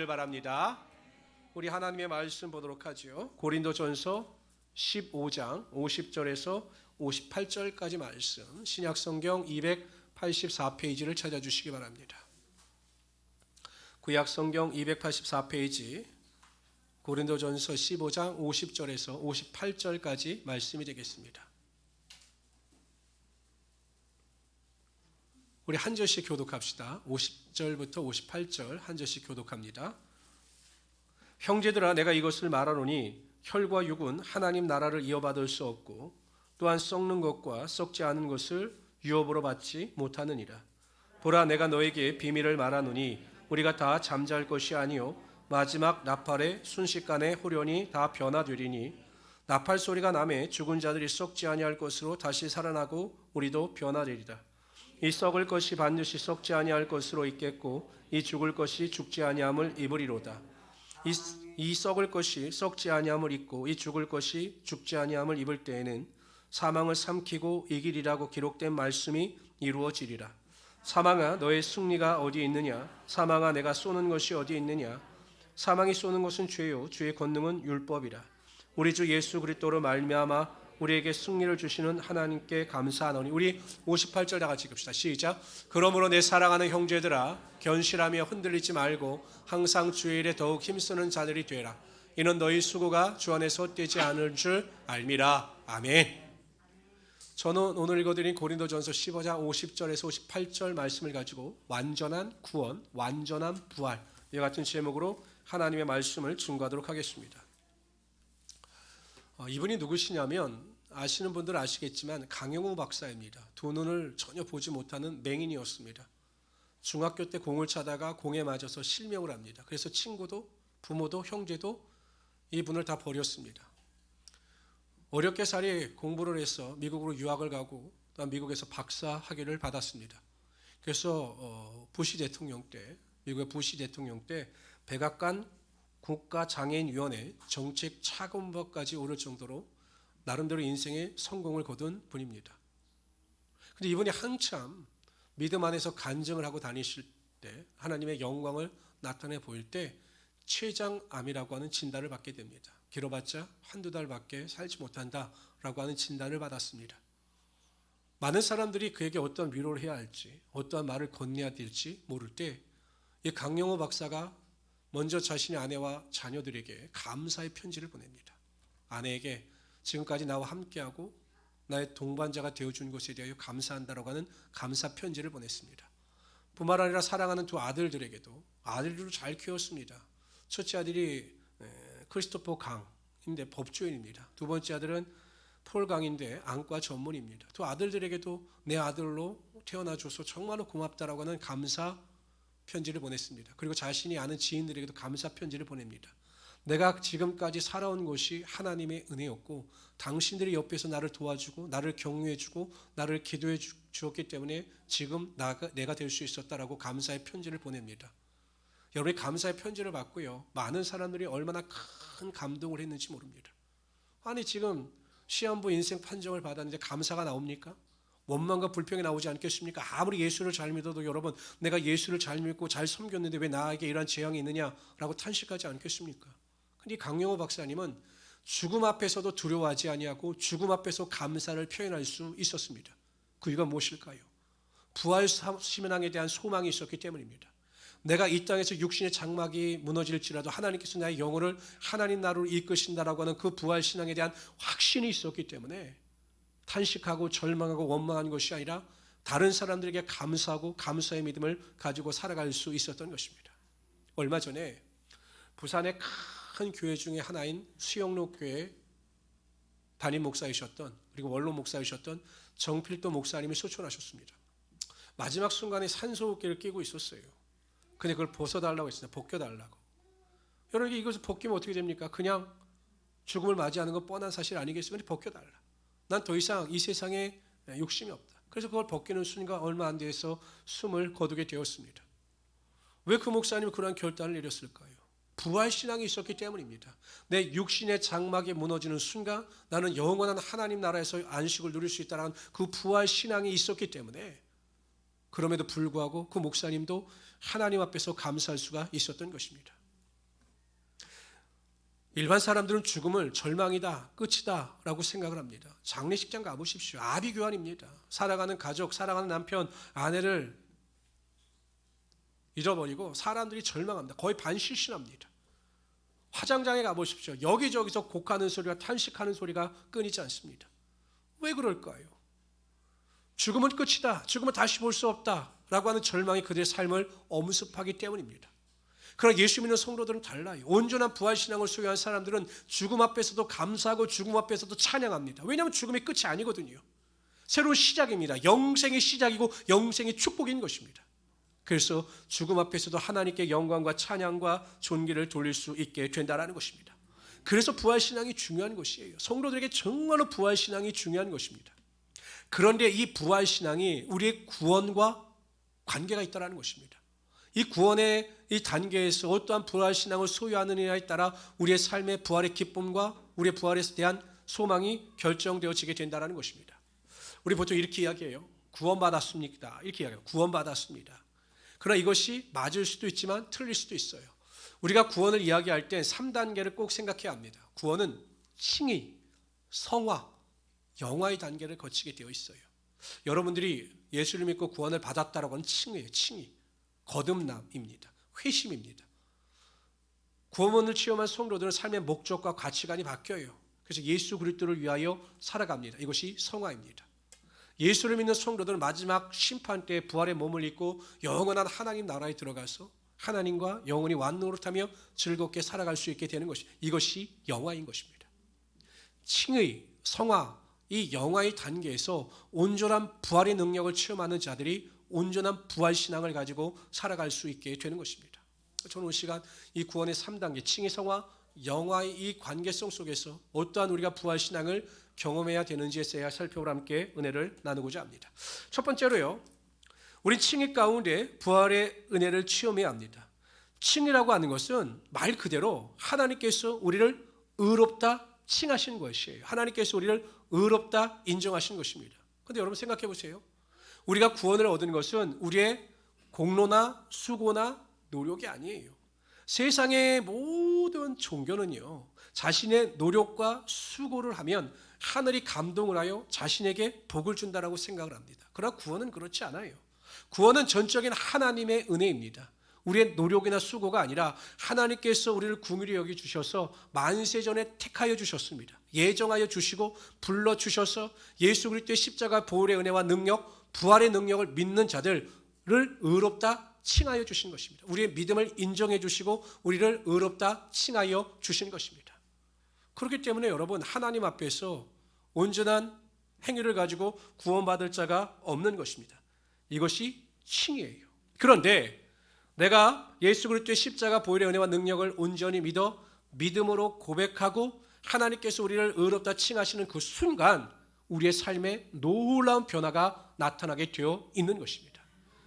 바랍니다. 우리 하나님의 말씀 보도록 하죠. 고린도전서 15장 50절에서 58절까지 말씀, 신약성경 284페이지를 찾아주시기 바랍니다. 구약성경 284페이지, 고린도전서 15장 50절에서 58절까지 말씀이 되겠습니다. 우리 한 절씩 교독합시다. 50절부터 58절 한 절씩 교독합니다. 형제들아, 내가 이것을 말하노니 혈과 육은 하나님 나라를 이어받을 수 없고 또한 썩는 것과 썩지 않은 것을 유업으로 받지 못하느니라. 보라, 내가 너에게 비밀을 말하노니 우리가 다 잠잘 것이 아니요 마지막 나팔의 순식간에 호련히 다 변화되리니 나팔 소리가 나매 죽은 자들이 썩지 아니할 것으로 다시 살아나고 우리도 변화되리라. 이 썩을 것이 반드시 썩지 아니할 것으로 있겠고 이 죽을 것이 죽지 아니함을 입으리로다. 이 썩을 것이 썩지 아니함을 입고 이 죽을 것이 죽지 아니함을 입을 때에는 사망을 삼키고 이기리라고 기록된 말씀이 이루어지리라. 사망아, 너의 승리가 어디 있느냐? 사망아, 내가 쏘는 것이 어디 있느냐? 사망이 쏘는 것은 죄요 주의 권능은 율법이라. 우리 주 예수 그리스도로 말미암아 우리에게 승리를 주시는 하나님께 감사하노니. 우리 58절 다 같이 읽읍시다. 시작. 그러므로 내 사랑하는 형제들아, 견실하며 흔들리지 말고 항상 주의 일에 더욱 힘쓰는 자들이 되라. 이는 너희 수고가 주 안에서 떼지 않을 줄 알미라. 아멘. 저는 오늘 읽어드린 고린도전서 15장 50절에서 58절 말씀을 가지고 완전한 구원, 완전한 부활, 이와 같은 제목으로 하나님의 말씀을 증거하도록 하겠습니다. 이분이 누구시냐면 아시는 분들 아시겠지만 강영우 박사입니다. 두 눈을 전혀 보지 못하는 맹인이었습니다. 중학교 때 공을 차다가 공에 맞아서 실명을 합니다. 그래서 친구도 부모도 형제도 이분을 다 버렸습니다. 어렵게 살이 공부를 해서 미국으로 유학을 가고 또 미국에서 박사 학위를 받았습니다. 그래서 부시 대통령 때, 미국의 부시 대통령 때 백악관 국가장애인위원회 정책차관보까지 오를 정도로 나름대로 인생의 성공을 거둔 분입니다. 그런데 이분이 한참 믿음 안에서 간증을 하고 다니실 때 하나님의 영광을 나타내 보일 때 췌장암이라고 하는 진단을 받게 됩니다. 길어봤자 한두 달밖에 살지 못한다라고 하는 진단을 받았습니다. 많은 사람들이 그에게 어떤 위로를 해야 할지, 어떠한 말을 건네야 될지 모를 때 이 강영호 박사가 먼저 자신의 아내와 자녀들에게 감사의 편지를 보냅니다. 아내에게 지금까지 나와 함께하고 나의 동반자가 되어준 것에 대하여 감사한다라고 하는 감사 편지를 보냈습니다. 뿐만 아니라 사랑하는 두 아들들에게도 아들들을 잘 키웠습니다. 첫째 아들이 크리스토퍼 강인데 법조인입니다. 두 번째 아들은 폴 강인데 안과 전문입니다. 두 아들들에게도 내 아들로 태어나줘서 정말로 고맙다라고 하는 감사 편지를 보냈습니다. 그리고 자신이 아는 지인들에게도 감사 편지를 보냅니다. 내가 지금까지 살아온 것이 하나님의 은혜였고 당신들이 옆에서 나를 도와주고 나를 격려해주고 나를 기도해 주었기 때문에 지금 내가 될 수 있었다라고 감사의 편지를 보냅니다. 여러분이 감사의 편지를 받고요, 많은 사람들이 얼마나 큰 감동을 했는지 모릅니다. 아니 지금 시한부 인생 판정을 받았는데 감사가 나옵니까? 원망과 불평이 나오지 않겠습니까? 아무리 예수를 잘 믿어도 여러분, 내가 예수를 잘 믿고 잘 섬겼는데 왜 나에게 이런 재앙이 있느냐라고 탄식하지 않겠습니까? 근데 강영호 박사님은 죽음 앞에서도 두려워하지 아니하고 죽음 앞에서 감사를 표현할 수 있었습니다. 그 이유가 무엇일까요? 부활 신앙에 대한 소망이 있었기 때문입니다. 내가 이 땅에서 육신의 장막이 무너질지라도 하나님께서 나의 영혼을 하나님 나라로 이끄신다라고 하는 그 부활 신앙에 대한 확신이 있었기 때문에 탄식하고 절망하고 원망하는 것이 아니라 다른 사람들에게 감사하고 감사의 믿음을 가지고 살아갈 수 있었던 것입니다. 얼마 전에 부산의 큰 교회 중에 하나인 수영로 교회 담임 목사이셨던, 그리고 원로 목사이셨던 정필도 목사님이 소천하셨습니다. 마지막 순간에 산소호흡기를 끼고 있었어요. 근데 그걸 벗어달라고 했습니다. 벗겨달라고. 여러분, 이것을 벗기면 어떻게 됩니까? 그냥 죽음을 맞이하는 건 뻔한 사실 아니겠습니까? 벗겨달라. 난 더 이상 이 세상에 욕심이 없다. 그래서 그걸 벗기는 순간 얼마 안 돼서 숨을 거두게 되었습니다. 왜 그 목사님이 그러한 결단을 내렸을까요? 부활 신앙이 있었기 때문입니다. 내 육신의 장막이 무너지는 순간 나는 영원한 하나님 나라에서 안식을 누릴 수 있다는 그 부활 신앙이 있었기 때문에, 그럼에도 불구하고 그 목사님도 하나님 앞에서 감사할 수가 있었던 것입니다. 일반 사람들은 죽음을 절망이다, 끝이다 라고 생각을 합니다. 장례식장 가보십시오. 아비규환입니다. 살아가는 가족, 살아가는 남편, 아내를 잃어버리고 사람들이 절망합니다. 거의 반실신합니다. 화장장에 가보십시오. 여기저기서 곡하는 소리가, 탄식하는 소리가 끊이지 않습니다. 왜 그럴까요? 죽음은 끝이다, 죽음은 다시 볼 수 없다 라고 하는 절망이 그들의 삶을 엄습하기 때문입니다. 그러나 예수 믿는 성도들은 달라요. 온전한 부활신앙을 소유한 사람들은 죽음 앞에서도 감사하고 죽음 앞에서도 찬양합니다. 왜냐하면 죽음이 끝이 아니거든요. 새로운 시작입니다. 영생의 시작이고 영생의 축복인 것입니다. 그래서 죽음 앞에서도 하나님께 영광과 찬양과 존귀를 돌릴 수 있게 된다는 것입니다. 그래서 부활신앙이 중요한 것이에요. 성도들에게 정말로 부활신앙이 중요한 것입니다. 그런데 이 부활신앙이 우리의 구원과 관계가 있다는 것입니다. 이 구원의 이 단계에서 어떠한 부활신앙을 소유하느냐에 따라 우리의 삶의 부활의 기쁨과 우리의 부활에 대한 소망이 결정되어지게 된다는 것입니다. 우리 보통 이렇게 이야기해요. 구원받았습니다. 이렇게 이야기해요. 구원받았습니다. 그러나 이것이 맞을 수도 있지만 틀릴 수도 있어요. 우리가 구원을 이야기할 때 3단계를 꼭 생각해야 합니다. 구원은 칭의, 성화, 영화의 단계를 거치게 되어 있어요. 여러분들이 예수를 믿고 구원을 받았다라고 하는 칭의예요. 칭의, 거듭남입니다. 회심입니다. 구원을 체험한 성도들은 삶의 목적과 가치관이 바뀌어요. 그래서 예수 그리스도를 위하여 살아갑니다. 이것이 성화입니다. 예수를 믿는 성도들은 마지막 심판 때 부활의 몸을 입고 영원한 하나님 나라에 들어가서 하나님과 영원히 완노릇하며 즐겁게 살아갈 수 있게 되는 것이, 이것이 영화인 것입니다. 칭의, 성화, 이 영화의 단계에서 온전한 부활의 능력을 체험하는 자들이 온전한 부활신앙을 가지고 살아갈 수 있게 되는 것입니다. 저는 오늘 시간 이 구원의 3단계 칭의, 성화, 영화의 이 관계성 속에서 어떠한 우리가 부활신앙을 경험해야 되는지에 대해 살펴보려 함께 은혜를 나누고자 합니다. 첫 번째로요, 우린 칭의 가운데 부활의 은혜를 체험해야 합니다. 칭이라고 하는 것은 말 그대로 하나님께서 우리를 의롭다 칭하신 것이에요. 하나님께서 우리를 의롭다 인정하신 것입니다. 그런데 여러분 생각해 보세요. 우리가 구원을 얻은 것은 우리의 공로나 수고나 노력이 아니에요. 세상의 모든 종교는요, 자신의 노력과 수고를 하면 하늘이 감동을 하여 자신에게 복을 준다라고 생각을 합니다. 그러나 구원은 그렇지 않아요. 구원은 전적인 하나님의 은혜입니다. 우리의 노력이나 수고가 아니라 하나님께서 우리를 긍휼히 여겨 주셔서 만세전에 택하여 주셨습니다. 예정하여 주시고 불러주셔서 예수 그리스도의 십자가 보혈의 은혜와 능력, 부활의 능력을 믿는 자들을 의롭다 칭하여 주신 것입니다. 우리의 믿음을 인정해 주시고 우리를 의롭다 칭하여 주신 것입니다. 그렇기 때문에 여러분, 하나님 앞에서 온전한 행위를 가지고 구원받을 자가 없는 것입니다. 이것이 칭이에요. 그런데 내가 예수 그리스도의 십자가 보혈의 은혜와 능력을 온전히 믿어 믿음으로 고백하고 하나님께서 우리를 의롭다 칭하시는 그 순간 우리의 삶에 놀라운 변화가 나타나게 되어 있는 것입니다.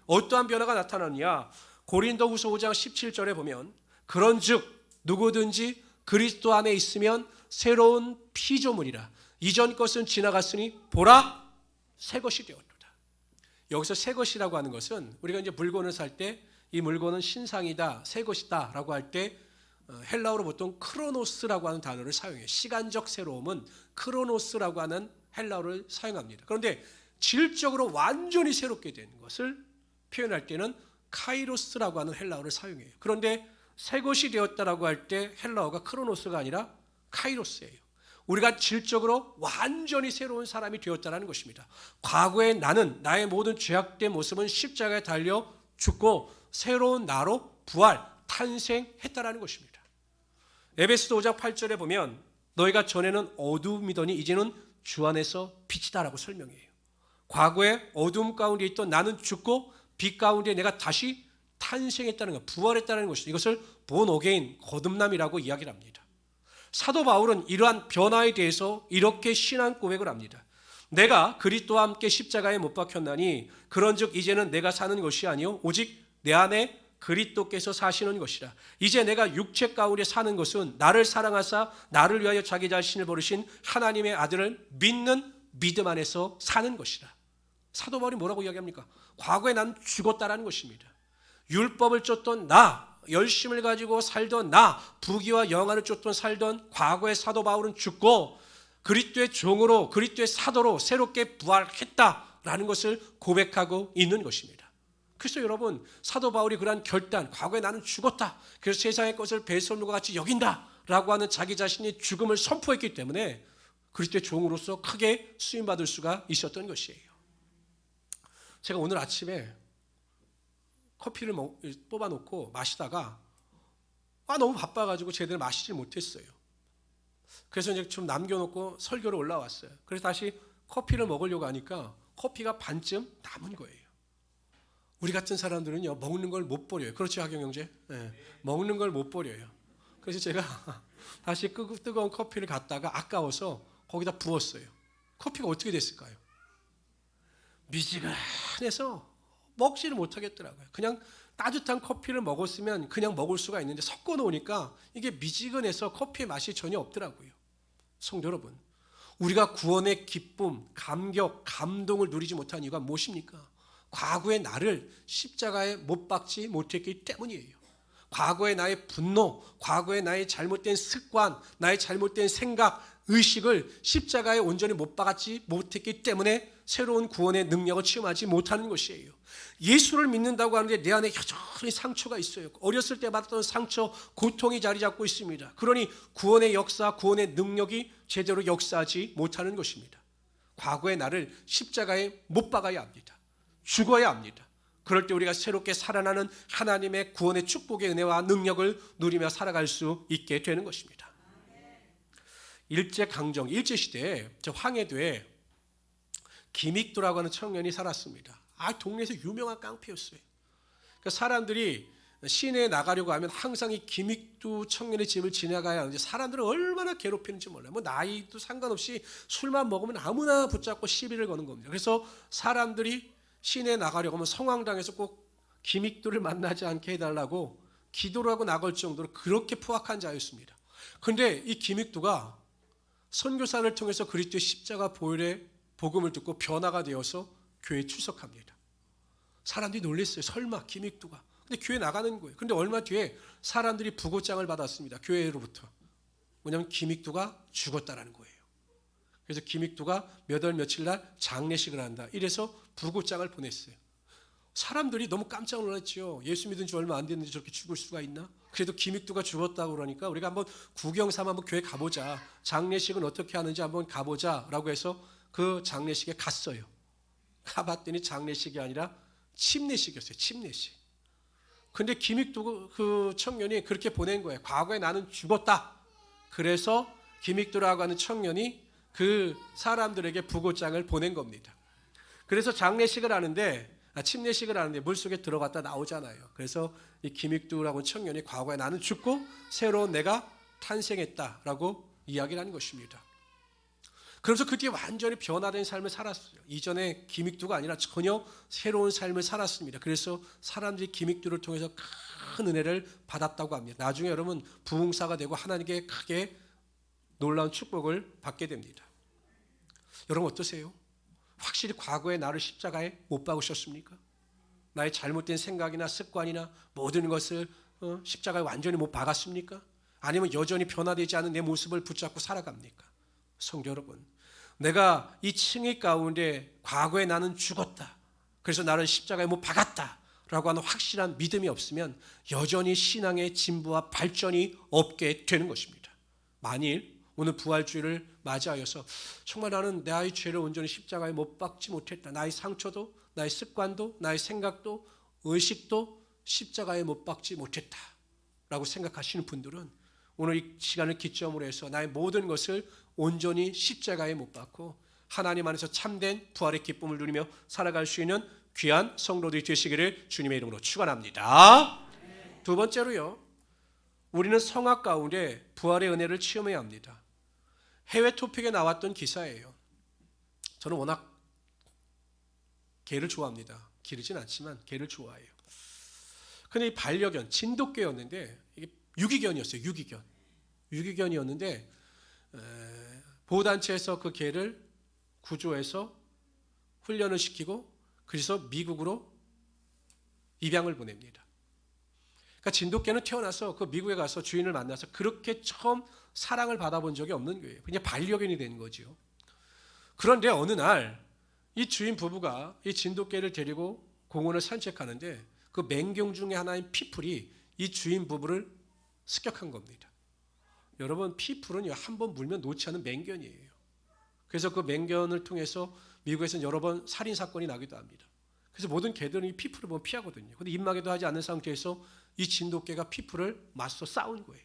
어떠한 변화가 나타나느냐? 고린도후서 5장 17절에 보면 그런즉 누구든지 그리스도 안에 있으면 새로운 피조물이라 이전 것은 지나갔으니 보라 새 것이 되었도다. 여기서 새 것이라고 하는 것은 우리가 이제 물건을 살 때 이 물건은 신상이다, 새 것이다 라고 할 때 헬라어로 보통 크로노스라고 하는 단어를 사용해요. 시간적 새로움은 크로노스라고 하는 헬라어를 사용합니다. 그런데 질적으로 완전히 새롭게 된 것을 표현할 때는 카이로스라고 하는 헬라어를 사용해요. 그런데 새 것이 되었다라고 할 때 헬라어가 크로노스가 아니라 카이로스예요. 우리가 질적으로 완전히 새로운 사람이 되었다는 것입니다. 과거에 나는 나의 모든 죄악된 모습은 십자가에 달려 죽고 새로운 나로 부활, 탄생했다라는 것입니다. 에베소서 5장 8절에 보면 너희가 전에는 어두움이더니 이제는 주 안에서 빛이다라고 설명해요. 과거에 어두움 가운데 있던 나는 죽고 빛 가운데 내가 다시 탄생했다는 것, 부활했다는 것이죠. 이것을 본 어게인, 거듭남이라고 이야기를 합니다. 사도 바울은 이러한 변화에 대해서 이렇게 신앙 고백을 합니다. 내가 그리스도와 함께 십자가에 못 박혔나니 그런즉 이제는 내가 사는 것이 아니요 오직 내 안에 그리스도께서 사시는 것이라. 이제 내가 육체 가운데 사는 것은 나를 사랑하사 나를 위하여 자기 자신을 버리신 하나님의 아들을 믿는 믿음 안에서 사는 것이라. 사도 바울이 뭐라고 이야기합니까? 과거에 난 죽었다라는 것입니다. 율법을 쫓던 나, 열심을 가지고 살던 나, 부귀와 영화를 쫓던 살던 과거의 사도 바울은 죽고 그리스도의 종으로, 그리스도의 사도로 새롭게 부활했다라는 것을 고백하고 있는 것입니다. 그래서 여러분, 사도 바울이 그러한 결단, 과거에 나는 죽었다, 그래서 세상의 것을 배설물과 같이 여긴다라고 하는 자기 자신이 죽음을 선포했기 때문에 그리스도의 종으로서 크게 쓰임받을 수가 있었던 것이에요. 제가 오늘 아침에 커피를 뽑아놓고 마시다가 너무 바빠가지고 제대로 마시지 못했어요. 그래서 이제 좀 남겨놓고 설교로 올라왔어요. 그래서 다시 커피를 먹으려고 하니까 커피가 반쯤 남은 거예요. 우리 같은 사람들은요, 먹는 걸 못 버려요. 그렇죠, 하경 형제? 네, 먹는 걸 못 버려요. 그래서 제가 다시 뜨거운 커피를 갖다가 아까워서 거기다 부었어요. 커피가 어떻게 됐을까요? 미지근해서 먹지를 못하겠더라고요. 그냥 따뜻한 커피를 먹었으면 그냥 먹을 수가 있는데 섞어 놓으니까 이게 미지근해서 커피의 맛이 전혀 없더라고요. 성도 여러분, 우리가 구원의 기쁨, 감격, 감동을 누리지 못한 이유가 무엇입니까? 과거의 나를 십자가에 못 박지 못했기 때문이에요. 과거의 나의 분노, 과거의 나의 잘못된 습관, 나의 잘못된 생각, 의식을 십자가에 온전히 못 박았지 못했기 때문에 새로운 구원의 능력을 체험하지 못하는 것이에요. 예수를 믿는다고 하는데 내 안에 여전히 상처가 있어요. 어렸을 때 받았던 상처, 고통이 자리 잡고 있습니다. 그러니 구원의 역사, 구원의 능력이 제대로 역사하지 못하는 것입니다. 과거의 나를 십자가에 못 박아야 합니다. 죽어야 합니다. 그럴 때 우리가 새롭게 살아나는 하나님의 구원의 축복의 은혜와 능력을 누리며 살아갈 수 있게 되는 것입니다. 일제강점, 일제시대에 저 황해도에 김익두라고 하는 청년이 살았습니다. 동네에서 유명한 깡패였어요. 그러니까 사람들이 시내에 나가려고 하면 항상 이 김익두 청년의 집을 지나가야 하는데 사람들을 얼마나 괴롭히는지 몰라요. 나이도 상관없이 술만 먹으면 아무나 붙잡고 시비를 거는 겁니다. 그래서 사람들이 시내에 나가려고 하면 성황당에서 꼭 김익두를 만나지 않게 해달라고 기도를 하고 나갈 정도로 그렇게 포악한 자였습니다. 그런데 이 김익두가 선교사를 통해서 그리스도의 십자가 보혈의 복음을 듣고 변화가 되어서 교회에 출석합니다. 사람들이 놀랐어요. 설마 김익두가. 근데 교회 나가는 거예요. 근데 얼마 뒤에 사람들이 부고장을 받았습니다. 교회로부터. 뭐냐면 김익두가 죽었다라는 거예요. 그래서 김익두가 몇 월 며칠 날 장례식을 한다. 이래서 부고장을 보냈어요. 사람들이 너무 깜짝 놀랐죠. 예수 믿은 지 얼마 안 됐는데 저렇게 죽을 수가 있나? 그래도 김익두가 죽었다고 그러니까 우리가 한번 구경삼아 한번 교회 가보자. 장례식은 어떻게 하는지 한번 가보자 라고 해서 그 장례식에 갔어요. 가봤더니 장례식이 아니라 침례식이었어요. 침례식. 근데 김익두 그 청년이 그렇게 보낸 거예요. 과거에 나는 죽었다. 그래서 김익두라고 하는 청년이 그 사람들에게 부고장을 보낸 겁니다. 그래서 장례식을 하는데 침례식을 하는데 물속에 들어갔다 나오잖아요. 그래서 이 김익두라고 하는 청년이 과거에 나는 죽고 새로운 내가 탄생했다라고 이야기를 하는 것입니다. 그래서 그때 완전히 변화된 삶을 살았어요. 이전에 김익두가 아니라 전혀 새로운 삶을 살았습니다. 그래서 사람들이 김익두를 통해서 큰 은혜를 받았다고 합니다. 나중에 여러분 부흥사가 되고 하나님께 크게 놀라운 축복을 받게 됩니다. 여러분 어떠세요? 확실히 과거의 나를 십자가에 못 박으셨습니까? 나의 잘못된 생각이나 습관이나 모든 것을 십자가에 완전히 못 박았습니까? 아니면 여전히 변화되지 않은 내 모습을 붙잡고 살아갑니까? 성도 여러분, 내가 이 칭의 가운데 과거에 나는 죽었다. 그래서 나를 십자가에 못 박았다. 라고 하는 확실한 믿음이 없으면 여전히 신앙의 진보와 발전이 없게 되는 것입니다. 만일 오늘 부활주의를 맞이하여서 정말 나는 나의 죄를 온전히 십자가에 못 박지 못했다. 나의 상처도, 나의 습관도, 나의 생각도, 의식도 십자가에 못 박지 못했다. 라고 생각하시는 분들은 오늘 이 시간을 기점으로 해서 나의 모든 것을 온전히 십자가에 못 박고 하나님 안에서 참된 부활의 기쁨을 누리며 살아갈 수 있는 귀한 성도들이 되시기를 주님의 이름으로 축원합니다. 두 번째로요, 우리는 성악 가운데 부활의 은혜를 체험해야 합니다. 해외 토픽에 나왔던 기사예요. 저는 워낙 개를 좋아합니다. 기르진 않지만 개를 좋아해요. 근데 이 반려견, 진돗개였는데 이게 유기견이었어요. 유기견이었는데 보호단체에서 그 개를 구조해서 훈련을 시키고 그래서 미국으로 입양을 보냅니다. 그러니까 진돗개는 태어나서 그 미국에 가서 주인을 만나서 그렇게 처음 사랑을 받아본 적이 없는 거예요. 그냥 반려견이 된 거죠. 그런데 어느 날 이 주인 부부가 이 진돗개를 데리고 공원을 산책하는데 그 맹경 중에 하나인 피플이 이 주인 부부를 습격한 겁니다. 여러분, 피플은요, 한 번 물면 놓지 않는 맹견이에요. 그래서 그 맹견을 통해서 미국에서는 여러 번 살인 사건이 나기도 합니다. 그래서 모든 개들은 이 피플을 보면 피하거든요. 그런데 입마개도 하지 않는 상태에서 이 진돗개가 피플을 맞서 싸운 거예요.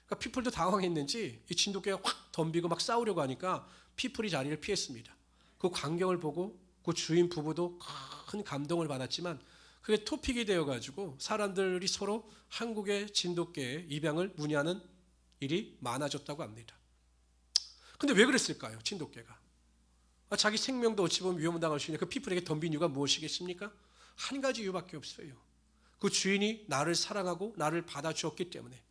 그러니까 피플도 당황했는지 이 진돗개가 확 덤비고 막 싸우려고 하니까 피플이 자리를 피했습니다. 그 광경을 보고 그 주인 부부도 큰 감동을 받았지만 그게 토픽이 되어가지고 사람들이 서로 한국의 진돗개의 입양을 문의하는 일이 많아졌다고 합니다. 근데 왜 그랬을까요? 진돗개가 자기 생명도 어찌 보면 위험당할 수 있는 그 피플에게 덤빈 이유가 무엇이겠습니까? 한 가지 이유밖에 없어요. 그 주인이 나를 사랑하고 나를 받아주었기 때문에,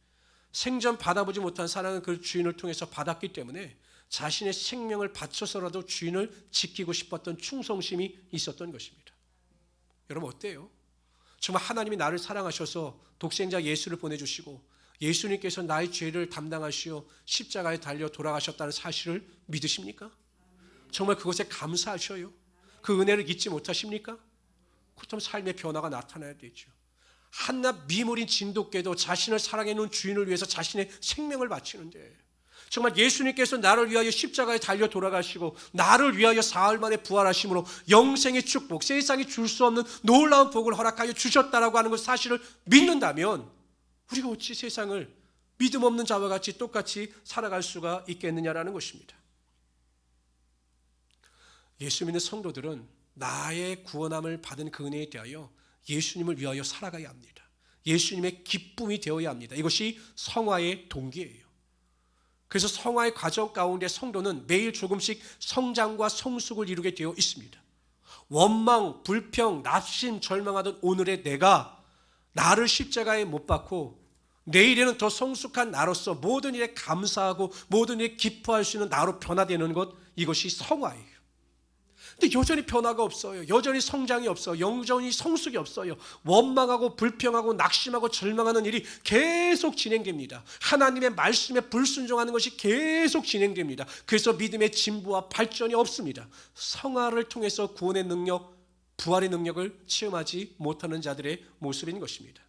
생전 받아보지 못한 사랑은 그 주인을 통해서 받았기 때문에 자신의 생명을 바쳐서라도 주인을 지키고 싶었던 충성심이 있었던 것입니다. 여러분 어때요? 정말 하나님이 나를 사랑하셔서 독생자 예수를 보내주시고 예수님께서 나의 죄를 담당하시어 십자가에 달려 돌아가셨다는 사실을 믿으십니까? 정말 그것에 감사하셔요? 그 은혜를 잊지 못하십니까? 그렇다면 삶의 변화가 나타나야 되죠. 한낱 미물인 진돗개도 자신을 사랑해놓은 주인을 위해서 자신의 생명을 바치는데, 정말 예수님께서 나를 위하여 십자가에 달려 돌아가시고 나를 위하여 사흘 만에 부활하심으로 영생의 축복, 세상이 줄 수 없는 놀라운 복을 허락하여 주셨다라고 하는 것 사실을 믿는다면 우리가 어찌 세상을 믿음 없는 자와 같이 똑같이 살아갈 수가 있겠느냐라는 것입니다. 예수 믿는 성도들은 나의 구원함을 받은 그 은혜에 대하여 예수님을 위하여 살아가야 합니다. 예수님의 기쁨이 되어야 합니다. 이것이 성화의 동기예요. 그래서 성화의 과정 가운데 성도는 매일 조금씩 성장과 성숙을 이루게 되어 있습니다. 원망, 불평, 낙심, 절망하던 오늘의 내가 나를 십자가에 못 박고 내일에는 더 성숙한 나로서 모든 일에 감사하고 모든 일에 기뻐할 수 있는 나로 변화되는 것, 이것이 성화예요. 근데 여전히 변화가 없어요. 여전히 성장이 없어요. 영전히 성숙이 없어요. 원망하고 불평하고 낙심하고 절망하는 일이 계속 진행됩니다. 하나님의 말씀에 불순종하는 것이 계속 진행됩니다. 그래서 믿음의 진보와 발전이 없습니다. 성화를 통해서 구원의 능력, 부활의 능력을 체험하지 못하는 자들의 모습인 것입니다.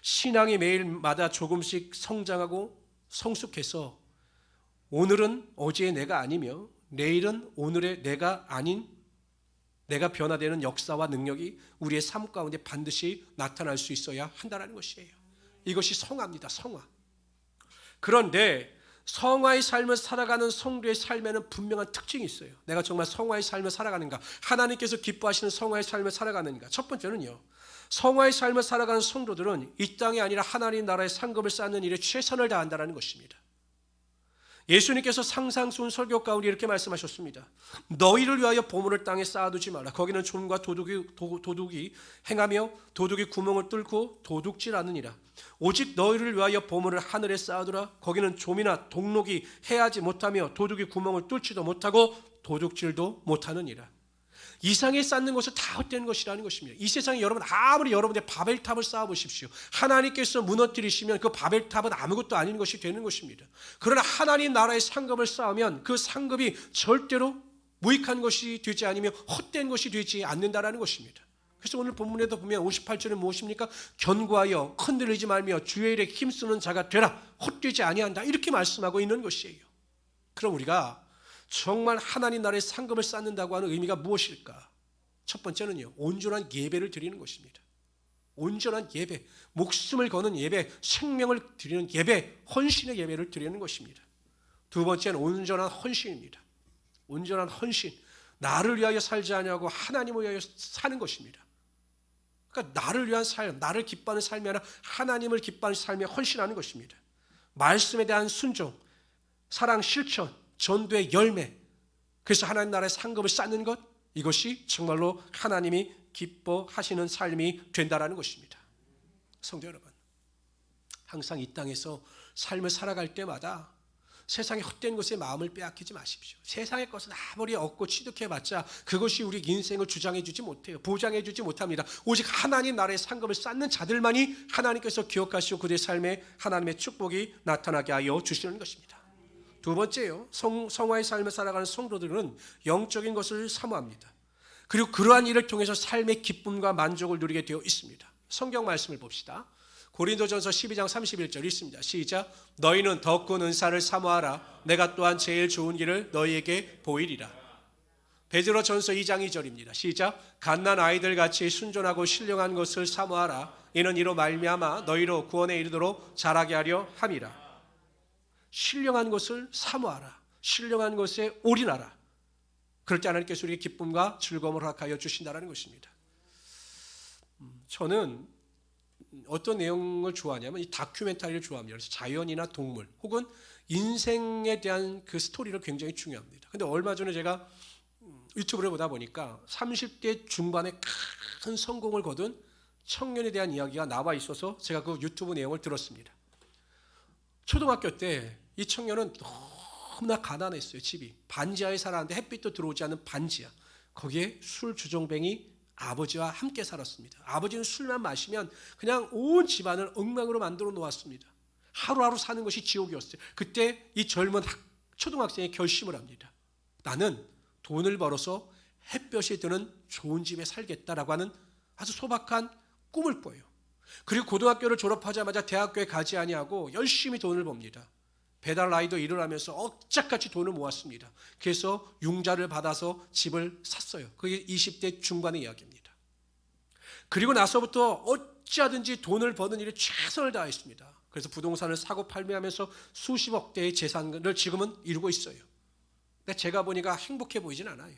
신앙이 매일마다 조금씩 성장하고 성숙해서 오늘은 어제의 내가 아니며 내일은 오늘의 내가 아닌 내가 변화되는 역사와 능력이 우리의 삶 가운데 반드시 나타날 수 있어야 한다는 것이에요. 이것이 성화입니다. 성화. 그런데 성화의 삶을 살아가는 성도의 삶에는 분명한 특징이 있어요. 내가 정말 성화의 삶을 살아가는가, 하나님께서 기뻐하시는 성화의 삶을 살아가는가. 첫 번째는요, 성화의 삶을 살아가는 성도들은 이 땅이 아니라 하나님 나라의 상급을 쌓는 일에 최선을 다한다는 것입니다. 예수님께서 상상순 설교 가운데 이렇게 말씀하셨습니다. 너희를 위하여 보물을 땅에 쌓아두지 말라. 거기는 좀과 도둑이 행하며 도둑이 구멍을 뚫고 도둑질하느니라. 오직 너희를 위하여 보물을 하늘에 쌓아두라. 거기는 좀이나 동록이 해하지 못하며 도둑이 구멍을 뚫지도 못하고 도둑질도 못하느니라. 이 세상에 쌓는 것은 다 헛된 것이라는 것입니다. 이 세상에 여러분 아무리 여러분의 바벨탑을 쌓아보십시오. 하나님께서 무너뜨리시면 그 바벨탑은 아무것도 아닌 것이 되는 것입니다. 그러나 하나님 나라의 상급을 쌓으면 그 상급이 절대로 무익한 것이 되지 아니며 헛된 것이 되지 않는다라는 것입니다. 그래서 오늘 본문에도 보면 58절은 무엇입니까? 견고하여 흔들리지 말며 주의 일에 힘쓰는 자가 되라. 헛되지 아니한다. 이렇게 말씀하고 있는 것이에요. 그럼 우리가 정말 하나님 나라의 상급을 쌓는다고 하는 의미가 무엇일까? 첫 번째는요, 온전한 예배를 드리는 것입니다. 온전한 예배, 목숨을 거는 예배, 생명을 드리는 예배, 헌신의 예배를 드리는 것입니다. 두 번째는 온전한 헌신입니다. 온전한 헌신, 나를 위하여 살지 아니하고 하나님을 위하여 사는 것입니다. 그러니까 나를 위한 삶, 나를 기뻐하는 삶이 아니라 하나님을 기뻐하는 삶에 헌신하는 것입니다. 말씀에 대한 순종, 사랑 실천, 전도의 열매, 그래서 하나님 나라의 상급을 쌓는 것, 이것이 정말로 하나님이 기뻐하시는 삶이 된다는 것입니다. 성도 여러분, 항상 이 땅에서 삶을 살아갈 때마다 세상의 헛된 것에 마음을 빼앗기지 마십시오. 세상의 것은 아무리 얻고 취득해봤자 그것이 우리 인생을 주장해주지 못해요. 보장해주지 못합니다. 오직 하나님 나라의 상급을 쌓는 자들만이 하나님께서 기억하시고 그들의 삶에 하나님의 축복이 나타나게 하여 주시는 것입니다. 두 번째요, 성화의 삶을 살아가는 성도들은 영적인 것을 사모합니다. 그리고 그러한 일을 통해서 삶의 기쁨과 만족을 누리게 되어 있습니다. 성경 말씀을 봅시다. 고린도전서 12장 31절 있습니다. 시작. 너희는 더 큰 은사를 사모하라. 내가 또한 제일 좋은 길을 너희에게 보이리라. 베드로전서 2장 2절입니다. 시작. 갓난 아이들 같이 순전하고 신령한 것을 사모하라. 이는 이로 말미암아 너희로 구원에 이르도록 자라게 하려 함이라. 신령한 것을 사모하라. 신령한 것에 올인하라. 그럴 때 하나님께서 우리에게 기쁨과 즐거움을 허락하여 주신다는 것입니다. 저는 어떤 내용을 좋아하냐면 이 다큐멘터리를 좋아합니다. 그래서 자연이나 동물 혹은 인생에 대한 그 스토리를 굉장히 중요합니다. 근데 얼마 전에 제가 유튜브를 보다 보니까 30대 중반에 큰 성공을 거둔 청년에 대한 이야기가 나와 있어서 제가 그 유튜브 내용을 들었습니다. 초등학교 때 이 청년은 너무나 가난했어요. 집이 반지하에 살았는데 햇빛도 들어오지 않는 반지하. 거기에 술 주정뱅이 아버지와 함께 살았습니다. 아버지는 술만 마시면 그냥 온 집안을 엉망으로 만들어 놓았습니다. 하루하루 사는 것이 지옥이었어요. 그때 이 젊은 초등학생이 결심을 합니다. 나는 돈을 벌어서 햇볕이 드는 좋은 집에 살겠다라고 하는 아주 소박한 꿈을 꿔요. 그리고 고등학교를 졸업하자마자 대학교에 가지 아니하고 열심히 돈을 법니다. 배달 라이더 일을 하면서 억짝같이 돈을 모았습니다. 그래서 융자를 받아서 집을 샀어요. 그게 20대 중반의 이야기입니다. 그리고 나서부터 어찌하든지 돈을 버는 일에 최선을 다했습니다. 그래서 부동산을 사고 팔매하면서 수십억 대의 재산을 지금은 이루고 있어요. 근데 제가 보니까 행복해 보이진 않아요.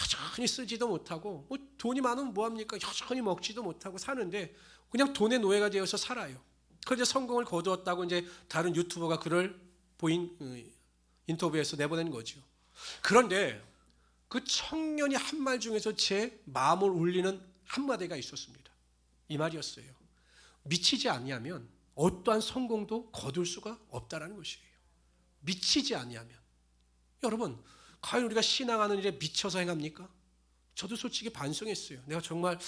여전히 쓰지도 못하고 돈이 많으면 뭐합니까? 여전히 먹지도 못하고 사는데 그냥 돈의 노예가 되어서 살아요. 그런데 성공을 거두었다고 이제 다른 유튜버가 그를 인터뷰에서 내보낸 거죠. 그런데 그 청년이 한 말 중에서 제 마음을 울리는 한마디가 있었습니다. 이 말이었어요. 미치지 아니하면 어떠한 성공도 거둘 수가 없다는 것이에요. 미치지 아니하면. 여러분, 과연 우리가 신앙하는 일에 미쳐서 행합니까? 저도 솔직히 반성했어요. 내가 정말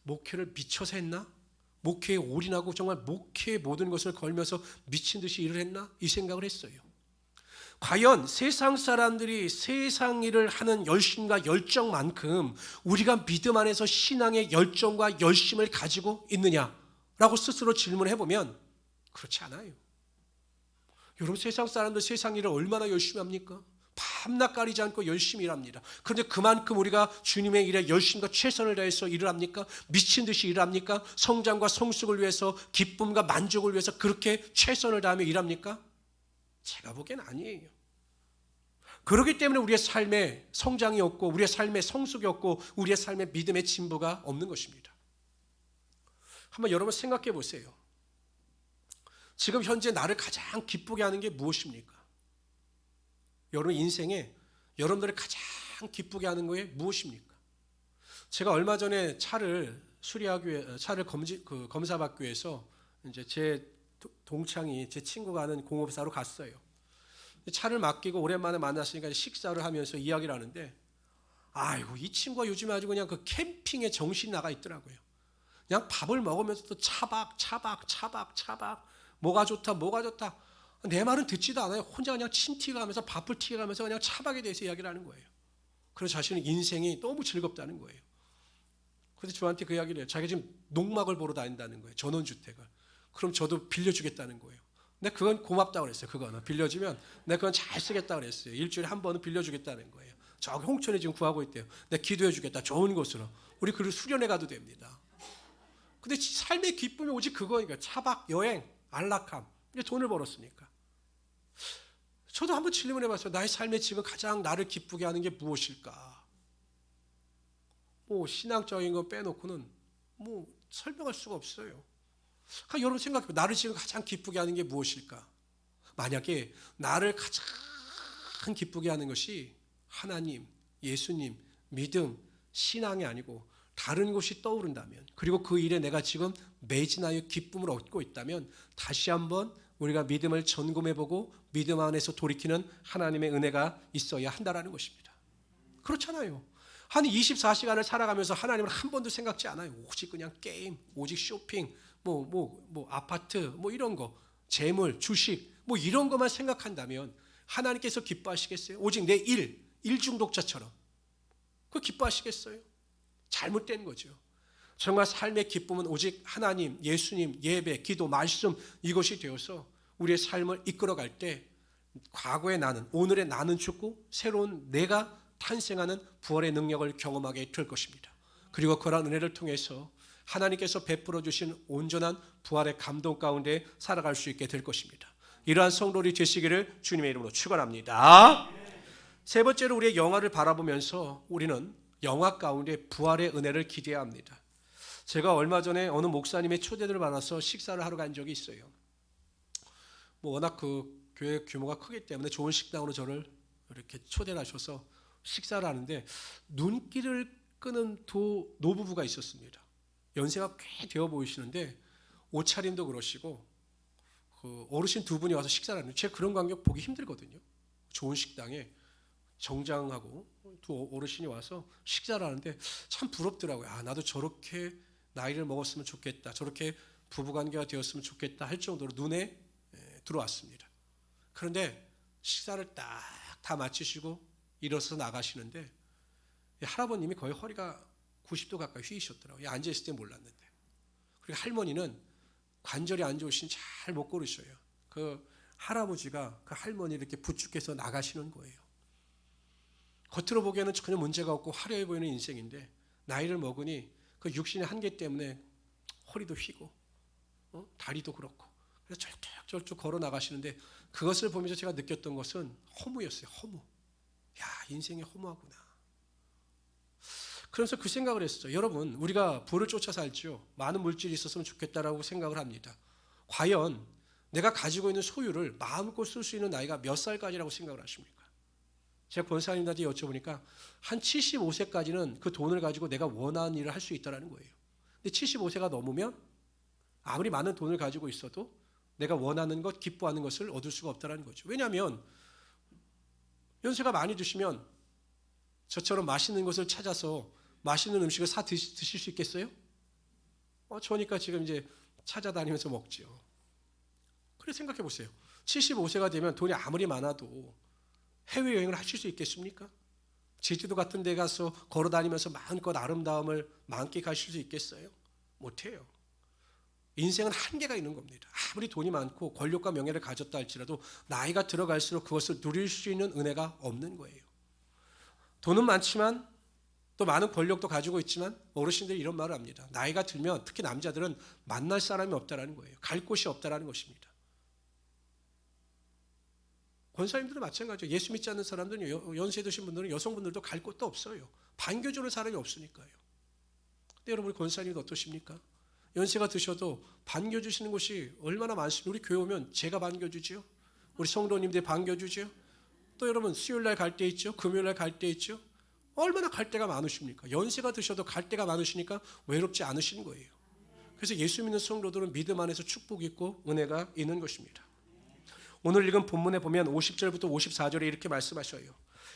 목회를 미쳐서 했나? 목회에 올인하고 정말 목회의 모든 것을 걸면서 미친 듯이 일을 했나? 이 생각을 했어요. 과연 세상 사람들이 세상 일을 하는 열심과 열정만큼 우리가 믿음 안에서 신앙의 열정과 열심을 가지고 있느냐라고 스스로 질문을 해보면 그렇지 않아요. 여러분, 세상 사람들 세상 일을 얼마나 열심히 합니까? 밤낮 가리지 않고 열심히 일합니다. 그런데 그만큼 우리가 주님의 일에 열심과 최선을 다해서 일을 합니까? 미친 듯이 일을 합니까? 성장과 성숙을 위해서, 기쁨과 만족을 위해서 그렇게 최선을 다하며 일합니까? 제가 보기엔 아니에요. 그렇기 때문에 우리의 삶에 성장이 없고 우리의 삶에 성숙이 없고 우리의 삶에 믿음의 진보가 없는 것입니다. 한번 여러분 생각해 보세요. 지금 현재 나를 가장 기쁘게 하는 게 무엇입니까? 여러분 인생에 여러분들을 가장 기쁘게 하는 거에 무엇입니까? 제가 얼마 전에 차를 수리하기 위해 차를 검사받기 위해서 이제 제 동창이 제 친구가 하는 공업사로 갔어요. 차를 맡기고 오랜만에 만났으니까 식사를 하면서 이야기를 하는데, 아이고 이 친구가 요즘에 아주 그냥 그 캠핑에 정신이 나가 있더라고요. 그냥 밥을 먹으면서 또 차박 뭐가 좋다 내 말은 듣지도 않아요. 혼자 그냥 침 튀어가면서 밥을 튀어가면서 그냥 차박에 대해서 이야기를 하는 거예요. 그래서 자신의 인생이 너무 즐겁다는 거예요. 그래서 저한테 그 이야기를 해요. 자기가 지금 농막을 보러 다닌다는 거예요. 전원주택을. 그럼 저도 빌려주겠다는 거예요. 근데 그건 고맙다고 그랬어요. 그거는 빌려주면 내가 그건 잘 쓰겠다고 그랬어요. 일주일에 한 번은 빌려주겠다는 거예요. 저기 홍천에 지금 구하고 있대요. 내가 기도해 주겠다. 좋은 곳으로. 우리 그를 수련회 가도 됩니다. 근데 삶의 기쁨이 오직 그거니까. 차박, 여행, 안락함. 이제 돈을 벌었으니까. 저도 한번 질문해 봤어요. 나의 삶에 지금 가장 나를 기쁘게 하는 게 무엇일까? 신앙적인 거 빼놓고는 설명할 수가 없어요. 그러니까 여러분 생각해보세요. 나를 지금 가장 기쁘게 하는 게 무엇일까? 만약에 나를 가장 기쁘게 하는 것이 하나님, 예수님, 믿음, 신앙이 아니고 다른 것이 떠오른다면, 그리고 그 일에 내가 지금 매진하여 기쁨을 얻고 있다면 다시 한번 우리가 믿음을 점검해보고 믿음 안에서 돌이키는 하나님의 은혜가 있어야 한다라는 것입니다. 그렇잖아요. 한 24시간을 살아가면서 하나님을 한 번도 생각지 않아요. 오직 그냥 게임, 오직 쇼핑, 아파트, 이런 거, 재물, 주식, 이런 것만 생각한다면 하나님께서 기뻐하시겠어요? 오직 내 일 중독자처럼. 그거 기뻐하시겠어요? 잘못된 거죠. 정말 삶의 기쁨은 오직 하나님, 예수님, 예배, 기도, 말씀 이것이 되어서 우리의 삶을 이끌어갈 때 과거의 나는, 오늘의 나는 죽고 새로운 내가 탄생하는 부활의 능력을 경험하게 될 것입니다. 그리고 그러한 은혜를 통해서 하나님께서 베풀어 주신 온전한 부활의 감동 가운데 살아갈 수 있게 될 것입니다. 이러한 성도들이 되시기를 주님의 이름으로 축원합니다. 세 번째로 우리의 영화를 바라보면서 우리는 영화 가운데 부활의 은혜를 기대해야 합니다. 제가 얼마 전에 어느 목사님의 초대를 받아서 식사를 하러 간 적이 있어요. 워낙 그 교회 규모가 크기 때문에 좋은 식당으로 저를 이렇게 초대를 하셔서 식사를 하는데 눈길을 끄는 노부부가 있었습니다. 연세가 꽤 되어 보이시는데 옷차림도 그러시고 그 어르신 두 분이 와서 식사를 하는데 제가 그런 광경 보기 힘들거든요. 좋은 식당에 정장하고 두 어르신이 와서 식사를 하는데 참 부럽더라고요. 나도 저렇게 나이를 먹었으면 좋겠다. 저렇게 부부관계가 되었으면 좋겠다 할 정도로 눈에 들어왔습니다. 그런데 식사를 딱 다 마치시고 일어서서 나가시는데 할아버님이 거의 허리가 90도 가까이 휘이셨더라고요. 앉아있을 때 몰랐는데. 그리고 할머니는 관절이 안 좋으신 잘 못 걸으셔요. 그 할아버지가 그 할머니를 이렇게 부축해서 나가시는 거예요. 겉으로 보기에는 전혀 문제가 없고 화려해 보이는 인생인데 나이를 먹으니 그 육신의 한계 때문에 허리도 휘고 다리도 그렇고 그래서 절뚝절뚝 걸어 나가시는데 그것을 보면서 제가 느꼈던 것은 허무였어요. 허무. 야, 인생이 허무하구나. 그래서 그 생각을 했어요. 여러분, 우리가 부를 쫓아 살죠. 많은 물질이 있었으면 좋겠다라고 생각을 합니다. 과연 내가 가지고 있는 소유를 마음껏 쓸 수 있는 나이가 몇 살까지라고 생각을 하십니까? 제가 권사님한테 여쭤보니까 한 75세까지는 그 돈을 가지고 내가 원하는 일을 할 수 있다는 거예요. 근데 75세가 넘으면 아무리 많은 돈을 가지고 있어도 내가 원하는 것, 기뻐하는 것을 얻을 수가 없다는 거죠. 왜냐하면 연세가 많이 드시면 저처럼 맛있는 것을 찾아서 맛있는 음식을 사 드실 수 있겠어요? 저니까 지금 이제 찾아다니면서 먹죠. 그래 생각해 보세요. 75세가 되면 돈이 아무리 많아도 해외여행을 하실 수 있겠습니까? 제주도 같은 데 가서 걸어다니면서 마음껏 아름다움을 만끽하실 수 있겠어요? 못해요. 인생은 한계가 있는 겁니다. 아무리 돈이 많고 권력과 명예를 가졌다 할지라도 나이가 들어갈수록 그것을 누릴 수 있는 은혜가 없는 거예요. 돈은 많지만 또 많은 권력도 가지고 있지만 어르신들이 이런 말을 합니다. 나이가 들면 특히 남자들은 만날 사람이 없다라는 거예요. 갈 곳이 없다라는 것입니다. 권사님들도 마찬가지예요. 예수 믿지 않는 사람들은 연세 드신 분들은 여성분들도 갈 곳도 없어요. 반겨주는 사람이 없으니까요. 근데 여러분 권사님은 어떠십니까? 연세가 드셔도 반겨주시는 곳이 얼마나 많습니까? 우리 교회 오면 제가 반겨주지요. 우리 성도님들이 반겨주지요. 또 여러분 수요일날 갈 때 있죠. 금요일날 갈 때 있죠. 얼마나 갈 데가 많으십니까? 연세가 드셔도 갈 데가 많으시니까 외롭지 않으신 거예요. 그래서 예수 믿는 성도들은 믿음 안에서 축복이 있고 은혜가 있는 것입니다. 오늘 읽은 본문에 보면 50절부터 54절에 이렇게 말씀하셔요.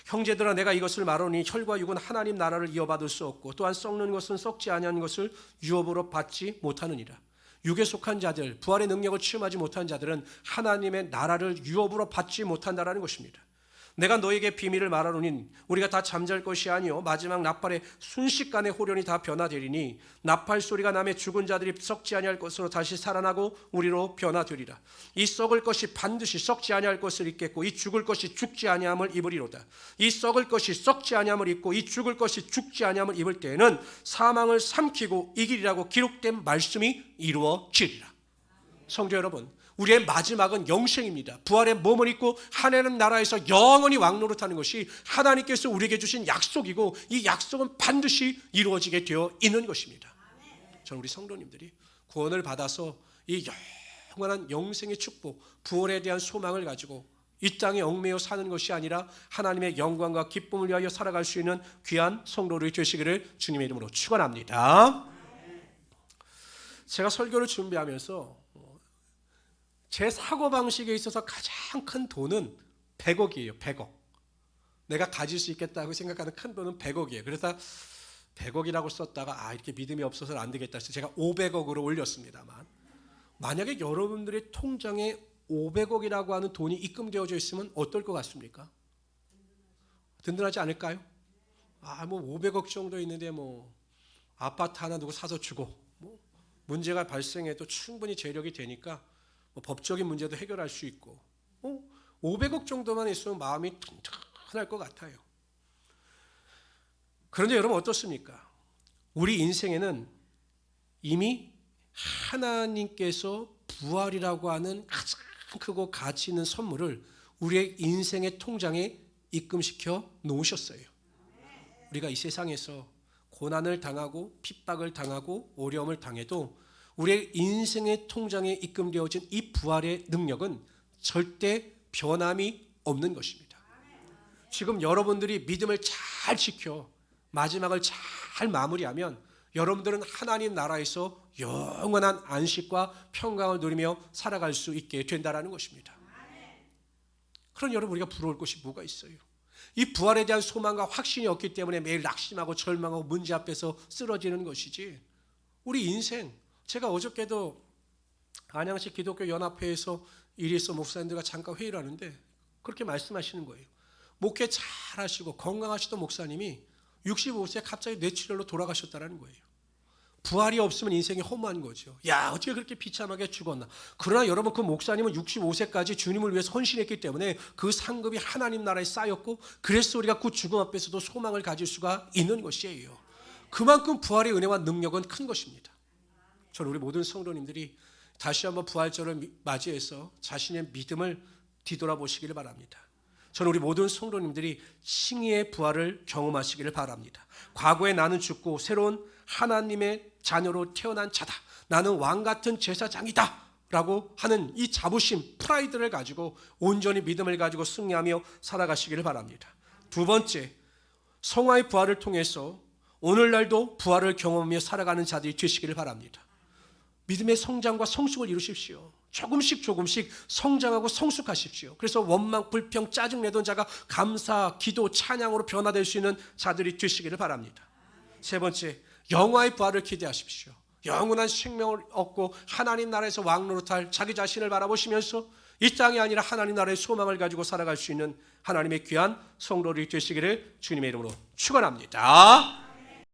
형제들아 내가 이것을 말하노니 혈과 육은 하나님 나라를 이어받을 수 없고 또한 썩는 것은 썩지 아니한 것을 유업으로 받지 못하느니라. 육에 속한 자들, 부활의 능력을 체험하지 못한 자들은 하나님의 나라를 유업으로 받지 못한다라는 것입니다. 내가 너에게 비밀을 말하노니 우리가 다 잠잘 것이 아니요 마지막 나팔의 순식간에 호련히 다 변화되리니 나팔 소리가 나매 죽은 자들이 썩지 아니할 것으로 다시 살아나고 우리로 변화되리라. 이 썩을 것이 반드시 썩지 아니할 것을 입겠고 이 죽을 것이 죽지 아니함을 입으리로다. 이 썩을 것이 썩지 아니함을 입고 이 죽을 것이 죽지 아니함을 입을 때에는 사망을 삼키고 이기리라고 기록된 말씀이 이루어지리라. 성도 여러분, 우리의 마지막은 영생입니다. 부활의 몸을 입고 하나님 나라에서 영원히 왕노릇하는 것이 하나님께서 우리에게 주신 약속이고 이 약속은 반드시 이루어지게 되어 있는 것입니다. 저는 우리 성도님들이 구원을 받아서 이 영원한 영생의 축복, 부활에 대한 소망을 가지고 이 땅에 얽매여 사는 것이 아니라 하나님의 영광과 기쁨을 위하여 살아갈 수 있는 귀한 성도들이 되시기를 주님의 이름으로 축원합니다. 제가 설교를 준비하면서 제 사고방식에 있어서 가장 큰 돈은 100억이에요. 100억. 내가 가질 수 있겠다고 생각하는 큰 돈은 100억이에요. 그래서 100억이라고 썼다가 이렇게 믿음이 없어서 안 되겠다 해서 제가 500억으로 올렸습니다만, 만약에 여러분들의 통장에 500억이라고 하는 돈이 입금되어져 있으면 어떨 것 같습니까? 든든하지 않을까요? 뭐 500억 정도 있는데 뭐 아파트 하나 누구 사서 주고, 뭐 문제가 발생해도 충분히 재력이 되니까 뭐 법적인 문제도 해결할 수 있고, 500억 정도만 있으면 마음이 튼튼할 것 같아요. 그런데 여러분 어떻습니까? 우리 인생에는 이미 하나님께서 부활이라고 하는 가장 크고 가치 있는 선물을 우리의 인생의 통장에 입금시켜 놓으셨어요. 우리가 이 세상에서 고난을 당하고 핍박을 당하고 어려움을 당해도 우리의 인생의 통장에 입금되어진 이 부활의 능력은 절대 변함이 없는 것입니다. 지금 여러분들이 믿음을 잘 지켜 마지막을 잘 마무리하면 여러분들은 하나님 나라에서 영원한 안식과 평강을 누리며 살아갈 수 있게 된다는 것입니다. 그런 여러분, 우리가 부러울 것이 뭐가 있어요? 이 부활에 대한 소망과 확신이 없기 때문에 매일 낙심하고 절망하고 문제 앞에서 쓰러지는 것이지, 우리 인생, 제가 어저께도 안양시 기독교 연합회에서 이리서 목사님들과 잠깐 회의를 하는데 그렇게 말씀하시는 거예요. 목회 잘 하시고 건강하시던 목사님이 65세 갑자기 뇌출혈로 돌아가셨다는 거예요. 부활이 없으면 인생이 허무한 거죠. 어떻게 그렇게 비참하게 죽었나. 그러나 여러분, 그 목사님은 65세까지 주님을 위해서 헌신했기 때문에 그 상급이 하나님 나라에 쌓였고, 그래서 우리가 그 죽음 앞에서도 소망을 가질 수가 있는 것이에요. 그만큼 부활의 은혜와 능력은 큰 것입니다. 저는 우리 모든 성도님들이 다시 한번 부활절을 맞이해서 자신의 믿음을 뒤돌아보시기를 바랍니다. 저는 우리 모든 성도님들이 칭의의 부활을 경험하시기를 바랍니다. 과거에 나는 죽고 새로운 하나님의 자녀로 태어난 자다, 나는 왕같은 제사장이다 라고 하는 이 자부심, 프라이드를 가지고 온전히 믿음을 가지고 승리하며 살아가시기를 바랍니다. 두 번째, 성화의 부활을 통해서 오늘날도 부활을 경험하며 살아가는 자들이 되시기를 바랍니다. 믿음의 성장과 성숙을 이루십시오. 조금씩 성장하고 성숙하십시오. 그래서 원망, 불평, 짜증내던 자가 감사, 기도, 찬양으로 변화될 수 있는 자들이 되시기를 바랍니다. 세 번째, 영화의 부활을 기대하십시오. 영원한 생명을 얻고 하나님 나라에서 왕노릇할 자기 자신을 바라보시면서 이 땅이 아니라 하나님 나라의 소망을 가지고 살아갈 수 있는 하나님의 귀한 성도들이 되시기를 주님의 이름으로 축원합니다.